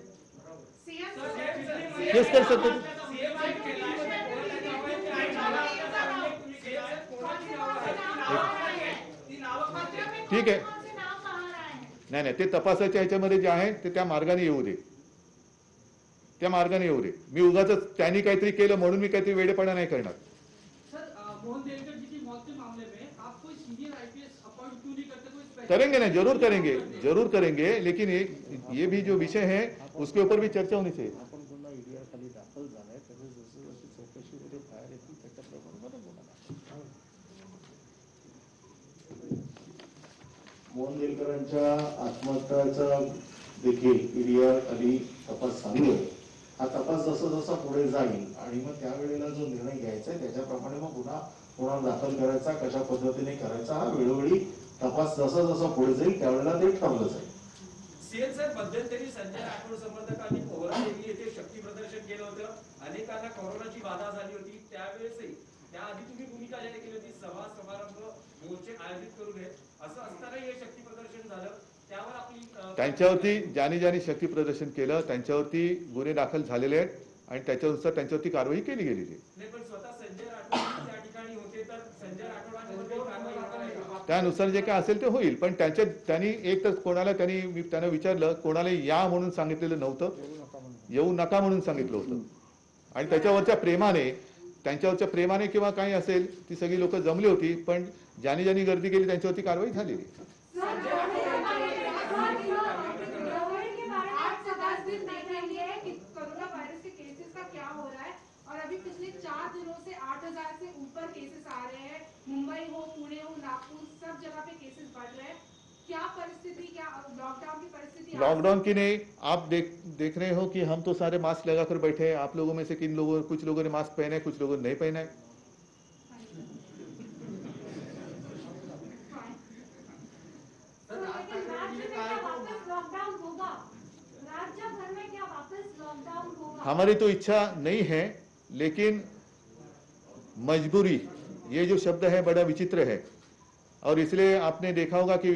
केस कर सकते थे. ठीक आहे. नाही, ते तपासाच्या ह्याच्यामध्ये जे आहे ते त्या मार्गाने येऊ दे, त्या मार्गाने येऊ दे. मी उगाच त्यांनी काहीतरी केलं म्हणून मी काहीतरी वेडेपणा नाही करणार. मोहन डेलकर जी की मौत के मामले में आप कोई सीनियर आईपीएस अपॉइंट क्यों नहीं करते? कोई करेंगे ना, जरूर करेंगे, लेकिन ये भी जो विषय है उसके ऊपर भी चर्चा होनी चाहिए. आपण पुन्हा ईडीआर खाली दाखल झालाय, त्याचं जसं जशी चौकशीमध्ये बाहेर येतील त्याच्याप्रमाणे मला बोला. मोहन देलकरांच्या आत्महत्याचा देखील ईडीआर खाली तपास चालू आहे. हा तपास जसा जसा पुढे जाईल आणि मग त्यावेळेला जो निर्णय घ्यायचा आहे त्याच्याप्रमाणे मग गुन्हा दाखल करायचा, कशा पद्धतीने करायचा, हा वेळोवेळी तपास जसा जसा पुढे जाईल त्यावेळेला ते ठरवलं जाईल. सीएम साहेब, मध्यंतरी संजय राठोड समर्थकांनी पोहरादेवी येथे शक्ती प्रदर्शन केलं होतं. अनेकांना कोरोनाची बाधा झाली होती. त्यावेळेसही त्याआधी तुम्ही भूमिका जाहीर केली होती, सभा समारंभ मोर्चे आयोजित करू नये. असं असतानाही हे शक्ती प्रदर्शन झालं. त्यावर आपली त्यांच्यावरती ज्यांनी शक्ती प्रदर्शन केलं त्यांच्यावरती गुन्हे दाखल झालेले आहेत आणि त्याच्यानुसार त्यांच्यावरती कारवाई केली गेलेली आहे. नाही, पण स्वतः संजय राठोड त्या ठिकाणी होते, तर संजय राठोडांवर काही कारवाई होणार आहे का? त्यानुसार जे काय असेल ते होईल. पण त्यांनी एक तर कोणाला त्यांना विचारलं, कोणाला या म्हणून सांगितलेलं नव्हतं, येऊ नका म्हणून सांगितलं होतं. आणि त्यांच्यावरच्या प्रेमाने किंवा काही असेल ती सगळी लोक जमली होती. पण ज्यांनी गर्दी केली त्यांच्यावरती कारवाई झालेली. पिछले 4 दिनों से 8,000 से ऊपर केसेस आ रहे हैं. मुंबई हो, पुणे हो, नागपुर, सब जगह पे केसेस बढ़ रहे हैं. क्या परिस्थिति, क्या लॉकडाउन की परिस्थिति? लॉकडाउन की नहीं, आप देख रहे हो कि हम तो सारे मास्क लगाकर बैठे हैं. आप लोगों में से कुछ लोगों ने मास्क पहना है, कुछ लोगों ने नहीं पहना है. हमारी तो इच्छा नहीं है, लेकिन मजबूरी, ये जो शब्द है बड़ा विचित्र है. और इसलिए आपने देखा होगा कि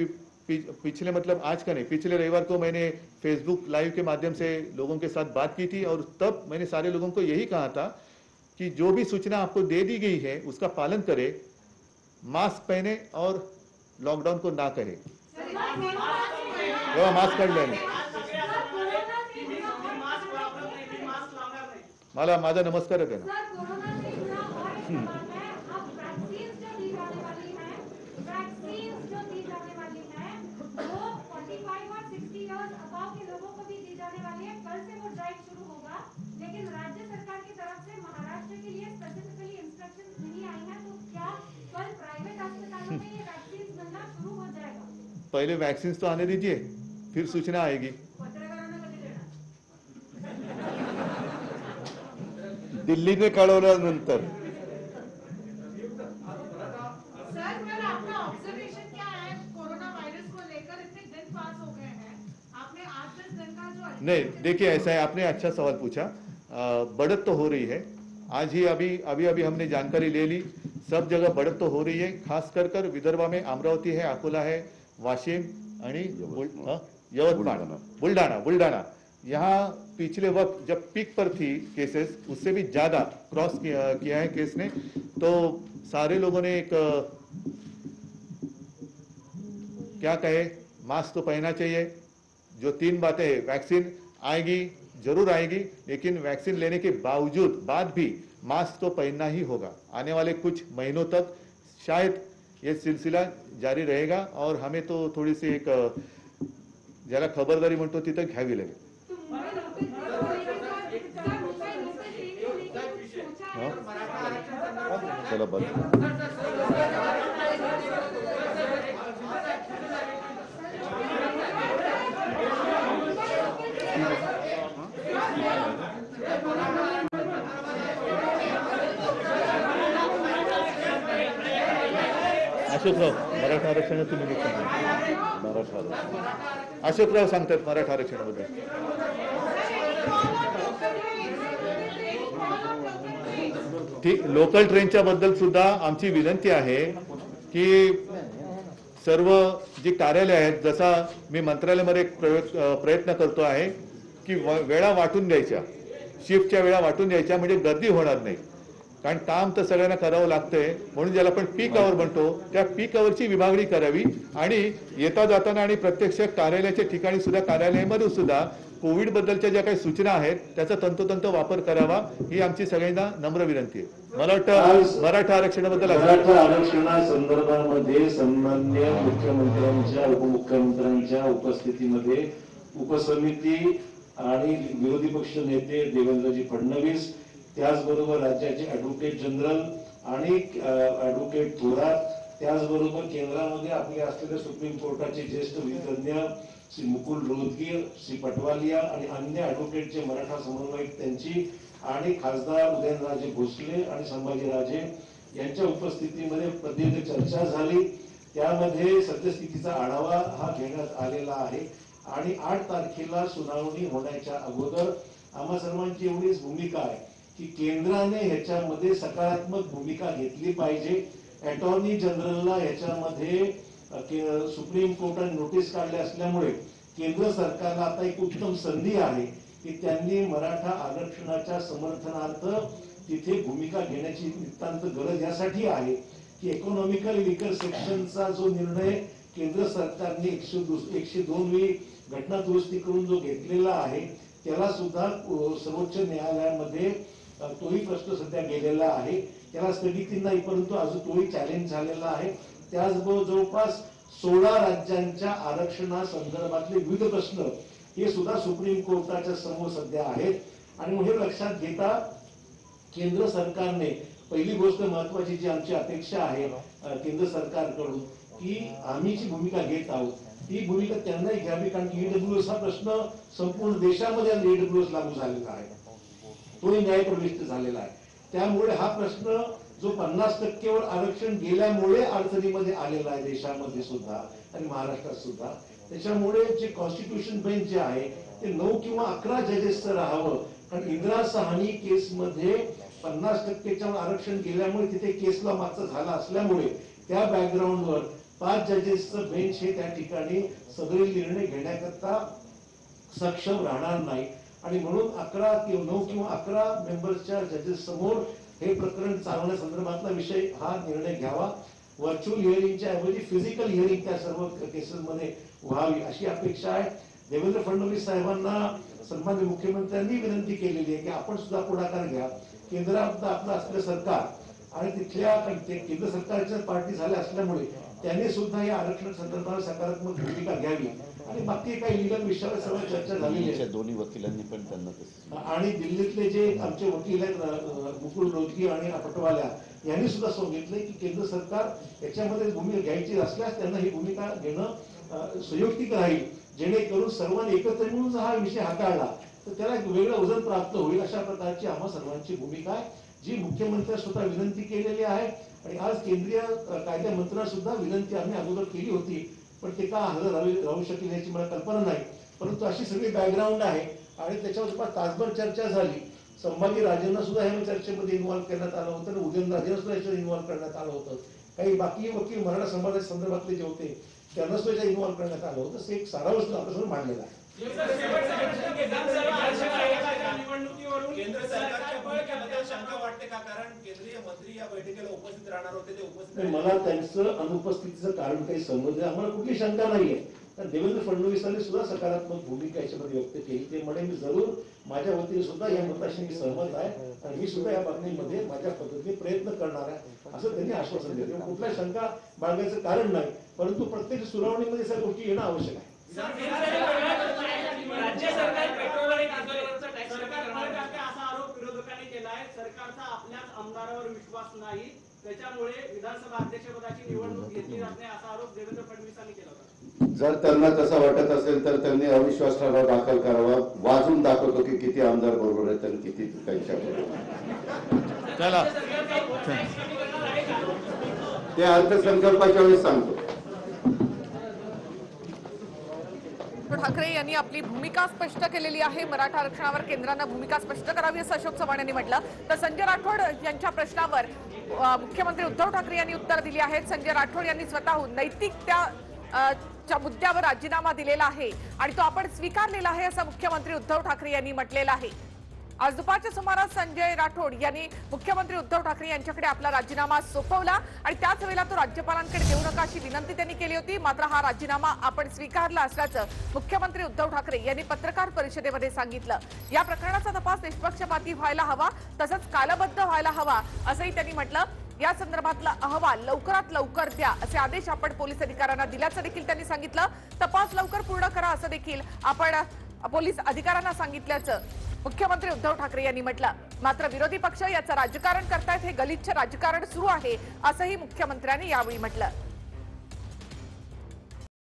पिछले आज का नहीं, पिछले रविवार को मैंने फेसबुक लाइव के माध्यम से लोगों के साथ बात की थी और तब मैंने सारे लोगों को यही कहा था कि जो भी सूचना आपको दे दी गई है उसका पालन करें, मास्क पहने और लॉकडाउन को ना करें. मास्क काढ लेने. मला माझा नमस्कार आहे ना. लेकिन राज्य सरकार की तरफ से महाराष्ट्र के लिए स्पेसिफिकली इंस्ट्रक्शंस नहीं आई हैं, तो क्या कल प्राइवेट अस्पतालों में ये वैक्सीन मिलना शुरू हो जाएगा? पहले वैक्सीन तो आने दीजिए, फिर सूचना आएगी. पत्रकारांना कधी देणार? दिल्लीने कळवल्यानंतर. सर, कल आपका ऑब्जर्वेशन क्या है कोरोना वायरस को लेकर? इतने दिन पास हो गए हैं, आपने 8-10 दिन का जो नहीं, देखिए ऐसा है, आपने अच्छा सवाल पूछा. बढ़त तो हो रही है. आज ही अभी हमने जानकारी ले ली. सब जगह बढ़त तो हो रही है. खास कर विदर्भा में अमरावती है, अकोला है, वाशिम आणि यवतमाळ, बुलढाना, यहाँ पिछले वक्त जब पीक पर थी केसेस, उससे भी ज्यादा क्रॉस किया है केस ने. तो सारे लोगों ने एक क्या कहे, मास्क तो पहनना चाहिए. जो 3 बातें, वैक्सीन आएगी, जरूर आएगी, लेकिन वैक्सीन लेने के बाद भी मास्क तो पहनना ही होगा. आने वाले कुछ महीनों तक शायद ये सिलसिला जारी रहेगा और हमें तो थोड़ी सी एक ज्याला खबरदारी म्हणतो तिथं घ्यावी लागेल. चला बरं. अशोकराव, मराठा आरक्षण तुम्ही अशोकराव सांगतात मराठा आरक्षणाबद्दल. ठीक, लोकल ट्रेनच्या बद्दल सुद्धा आमची विनंती आहे की सर्व जी कार्यालय आहेत, जसा मी मंत्रालयामध्ये एक प्रयत्न करतो आहे की वेळा वाटून द्यायच्या, शिफ्टच्या वेळा वाटून द्यायच्या, म्हणजे गर्दी होणार नाही. कारण काम तर सगळ्यांना करावं लागतंय, म्हणून ज्याला आपण पीक आवर म्हणतो त्या पीक आवरची विभागणी करावी आणि येता जाताना आणि प्रत्यक्ष कार्यालयाच्या ठिकाणी सुद्धा, कार्यालयामध्ये सुद्धा कोविड बद्दलच्या ज्या काही सूचना आहेत त्याचा तंतोतंत वापर करावा, ही आमची सगळ्यांना नम्र विनंती आहे. मला वाटतं मराठा आरक्षणाबद्दल संदर्भामध्ये सन्माननीय मुख्यमंत्र्यांच्या, उपमुख्यमंत्र्यांच्या उपस्थितीमध्ये उपसमिती आणि विरोधी पक्ष नेते देवेंद्रजी फडणवीस, त्याचबरोबर राज्याचे ऍडव्होकेट जनरल आणि ऍडव्होकेट थोरात त्याचबरोबर केंद्रामध्ये आपले असलेले सुप्रीम कोर्टाचे ज्येष्ठ विधितज्ञ श्री मुकुल रोहतगी, श्री पटवालिया आणि अन्य ॲडव्होकेटचे मराठा समन्वयक त्यांची आणि खासदार उदयनराजे भोसले आणि संभाजीराजे यांच्या उपस्थितीमध्ये प्रदीर्घ चर्चा झाली. त्यामध्ये सद्यस्थितीचा आढावा हा घेण्यात आलेला आहे आणि 8 तारखेला सुनावणी होण्याच्या अगोदर आम्हा सर्वांची एवढीच भूमिका आहे की केंद्राने ह्याच्यामध्ये सकारात्मक भूमिका घेतली पाहिजे. अटॉर्नी जनरलला ह्याच्यामध्ये सुप्रीम कोर्टाने नोटीस काढली असल्यामुळे केंद्र सरकारला आता एक उत्तम संधी आहे की त्यांनी मराठा आरक्षणाच्या समर्थनार्थ तिथे भूमिका घेण्याची नितांत गरज यासाठी आहे की इकॉनॉमिकल वीकर सेक्शनचा जो निर्णय केंद्र सरकारने 102वी घटना दुरुस्ती करून जो घेतलेला आहे त्याला सुद्धा सर्वोच्च न्यायालयामध्ये तोही प्रश्न सध्या गेलेला आहे. त्याला स्थगिती नाही, परंतु अजून तोही चॅलेंज झालेला आहे. त्याचबरोबर जवळपास 16 राज्यांच्या आरक्षणा संदर्भातले विविध प्रश्न हे सुद्धा सुप्रीम कोर्टाच्या समोर सध्या आहेत आणि हे लक्षात घेता केंद्र सरकारने पहिली गोष्ट महत्वाची जी आमची अपेक्षा आहे केंद्र सरकारकडून की आम्ही जी भूमिका घेत आहोत ती भूमिका त्यांनाही घ्यावी, कारण की ईडब्ल्यूएस हा प्रश्न संपूर्ण देशामध्ये ईडब्ल्यूएस लागू झालेला आहे, तोही न्यायप्रविष्ट झालेला आहे. त्यामुळे हा प्रश्न जो 50% आरक्षण गेल्यामुळे अडचणीमध्ये आलेला आहे देशामध्ये सुद्धा आणि महाराष्ट्रात सुद्धा. त्याच्यामुळे जे कॉन्स्टिट्यूशन बेंच जे आहे ते 9 किंवा 11 जजेसचं राहावं, कारण इंदिरा साहनी केसमध्ये 50%च्या आरक्षण गेल्यामुळे तिथे केसला मागचा झाला असल्यामुळे त्या बॅकग्राऊंडवर 5 जजेसचं बेंच हे त्या ठिकाणी सदरील निर्णय घेण्याकरता सक्षम राहणार नाही आणि म्हणून 9 किंवा 11 मेंबर्सच्या जजेस समोर हे प्रकरण चालवण्यासंदर्भातला विषय हा निर्णय घ्यावा. व्हर्च्युअल हिअरिंगच्या ऐवजी फिजिकल हिअरिंग त्या सर्व केसेसमध्ये व्हावी अशी अपेक्षा आहे. देवेंद्र फडणवीस साहेबांना सन्माननीय मुख्यमंत्र्यांनी विनंती केलेली आहे की आपण सुद्धा पुढाकार घ्या. केंद्रात आपलं असलेलं सरकार आणि तिथल्या केंद्र सरकारच्या पार्टी झाल्या असल्यामुळे त्यांनी सुद्धा या आरक्षण संदर्भात सकारात्मक भूमिका घ्यावी आणि बाकी काही लिगल विषयावर सर्व चर्चा झालेली आहे. दोन्ही वकिलांनी पण त्यांना आणि दिल्लीतले जे आमचे वकील आहेत मुकुल रोहतगी आणि पटवाल्या यांनी सुद्धा सांगितले की केंद्र सरकार याच्यामध्ये भूमिका घ्यायची असल्यास त्यांना ही भूमिका घेणं संयुक्तिक राहील, जेणेकरून सर्वांनी एकत्र मिळून जर हा विषय हाताळला तर त्याला एक वेगळं वजन प्राप्त होईल. अशा प्रकारची आम्हा सर्वांची भूमिका आहे जी मुख्यमंत्र्यांनी सुद्धा विनंती केलेली आहे आणि आज केंद्रीय कायदा मंत्र्यांना सुद्धा विनंती आम्ही अगोदर केली होती, पण ते का हजर राहू शकेल याची मला कल्पना नाही. परंतु अशी सगळी बॅकग्राऊंड आहे आणि त्याच्यावर तासभर चर्चा झाली. संभाजीराजेंना सुद्धा ह्या चर्चेमध्ये इन्व्हॉल्व करण्यात आलं होतं आणि उदयनराजेंना सुद्धा याच्यात इन्व्हॉल्व करण्यात आलं होतं. काही बाकी वकील मराठा समाजाच्या संदर्भातले जे होते त्यांना सुद्धा इन्व्हॉल्व करण्यात आलं होतं. एक सारांश आपल्यासमोर मांडलेला आहे. केंद्र सरकारच्या भूमिकेबद्दल शंका वाटते का? कारण केंद्रीय मंत्री या बैठकीला उपस्थित राहणार होते, ते उपस्थित नाही, मला त्यांचं अनुपस्थितीचं कारण काही समजलं, आम्हाला कुठली शंका नाहीये. कारण देवेंद्र फडणवीसांनी सुद्धा सकारात्मक भूमिका याच्यामध्ये व्यक्त केली. ते म्हणे मी जरूर माझ्या वतीने सुद्धा या मताशी मी सहमत आहे आणि मी सुद्धा या बाबतीमध्ये माझ्या पद्धतीने प्रयत्न करणार आहे असं त्यांनी आश्वासन दिलं. कुठल्या शंका बाळगायचं कारण नाही, परंतु प्रत्येक सुनावणीमध्ये सगळ्या गोष्टी येणं आवश्यक आहे. राज्य सरकार पेट्रोल आणि डिझेलवरचा टॅक्स सरकार असा आरोप विरोधकांनी केला आहे. सरकारचा आपल्याच आमदारावर विश्वास नाही, त्याच्यामुळे विधानसभा अध्यक्षपदाची निवडणूक घेतली जात नाही असा आरोप देवेंद्र फडणवीसांनी केला होता. जर त्यांना तसं वाटत असेल तर त्यांनी अविश्वास ठराव दाखल करावा. वाजून दाखवतो की किती आमदार बरोबर आहेत आणि किती त्यांच्या बरोबर. चला ते अर्थसंकल्पाच्या वेळेस सांगतो. ठाकरे यांनी आपली भूमिका स्पष्ट केलेली आहे. मराठा आरक्षणावर केंद्रानं भूमिका स्पष्ट करावी असं अशोक चव्हाण यांनी म्हटलं. तर संजय राठोड यांच्या प्रश्नावर मुख्यमंत्री उद्धव ठाकरे यांनी उत्तर दिली आहेत. संजय राठोड यांनी स्वतःहून नैतिकतेच्या मुद्द्यावर राजीनामा दिलेला आहे आणि तो आपण स्वीकारलेला आहे असं मुख्यमंत्री उद्धव ठाकरे यांनी म्हटलेलं आहे. आज दुपारच्या सुमारास संजय राठोड यांनी मुख्यमंत्री उद्धव ठाकरे यांच्याकडे आपला राजीनामा सोपवला आणि त्याच वेळेला तो राज्यपालांकडे देऊ नका अशी विनंती त्यांनी केली होती. मात्र हा राजीनामा आपण स्वीकारला असल्याचं मुख्यमंत्री उद्धव ठाकरे यांनी पत्रकार परिषदेमध्ये सांगितलं. या प्रकरणाचा तपास निष्पक्षपाती व्हायला हवा, तसंच कालबद्ध व्हायला हवा असंही त्यांनी म्हटलं. या संदर्भातला अहवाल लवकरात लवकर द्या असे आदेश आपण पोलीस अधिकाऱ्यांना दिल्याचं देखील त्यांनी सांगितलं. तपास लवकर पूर्ण करा असं देखील आपण पोलीस अधिकाऱ्यांना सांगितल्याचं मुख्यमंत्री उद्धव ठाकरे यांनी म्हटलं. मात्र विरोधी पक्ष याचं राजकारण करतायत, हे गलिच्छ राजकारण सुरू आहे असंही मुख्यमंत्र्यांनी यावेळी म्हटलं.